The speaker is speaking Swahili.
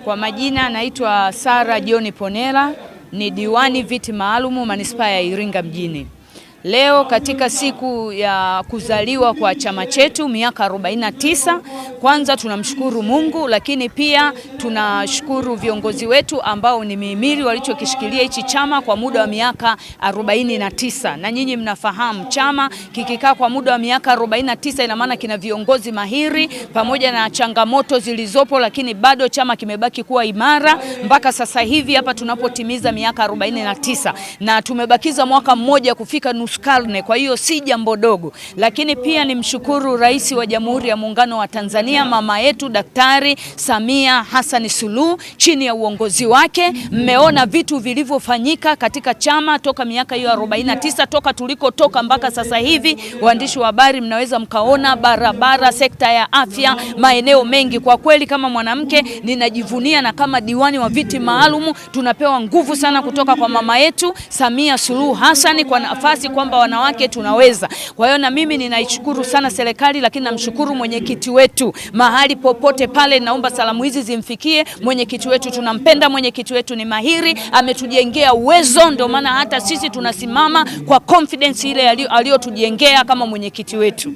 Kwa majina naitwa Sara John Ponela, ni diwani viti maalumu manispaa ya Iringa mjini. Leo katika siku ya kuzaliwa kwa chama chetu miaka 49, kwanza tunamshukuru Mungu, lakini pia tunashukuru viongozi wetu ambao ni mihimili walichokishikilia hichi chama kwa muda wa miaka 49. Na nyinyi mnafahamu chama kikikaa kwa muda wa miaka 49 ina maana kina viongozi mahiri pamoja na changamoto zilizopo, lakini bado chama kimebaki kuwa imara mpaka sasa hivi hapa tunapotimiza miaka 49, na tumebakiza mwaka mmoja kufika nusu karne, kwa hiyo si jambo dogo. Lakini pia nimshukuru Rais wa Jamhuri ya Muungano wa Tanzania, mama yetu Daktari Samia Hassan Suluhu. Chini ya uongozi wake mmeona vitu vilivyofanyika katika chama toka miaka hiyo 49, toka tulikotoka mpaka sasa hivi. Waandishi wa habari mnaweza mkaona barabara, sekta ya afya, maeneo mengi. Kwa kweli kama mwanamke ninajivunia, na kama diwani wa viti maalumu tunapewa nguvu sana kutoka kwa mama yetu Samia Suluhu Hassan kwa nafasi kwamba wanawake tunaweza. Kwa hiyo na mimi ninaishukuru sana serikali, lakini namshukuru mwenyekiti wetu mahali popote pale. Naomba salamu hizi zimfikie mwenyekiti wetu, tunampenda mwenyekiti wetu, ni mahiri, ametujengea uwezo, ndio maana hata sisi tunasimama kwa confidence ile aliyotujengea kama mwenyekiti wetu.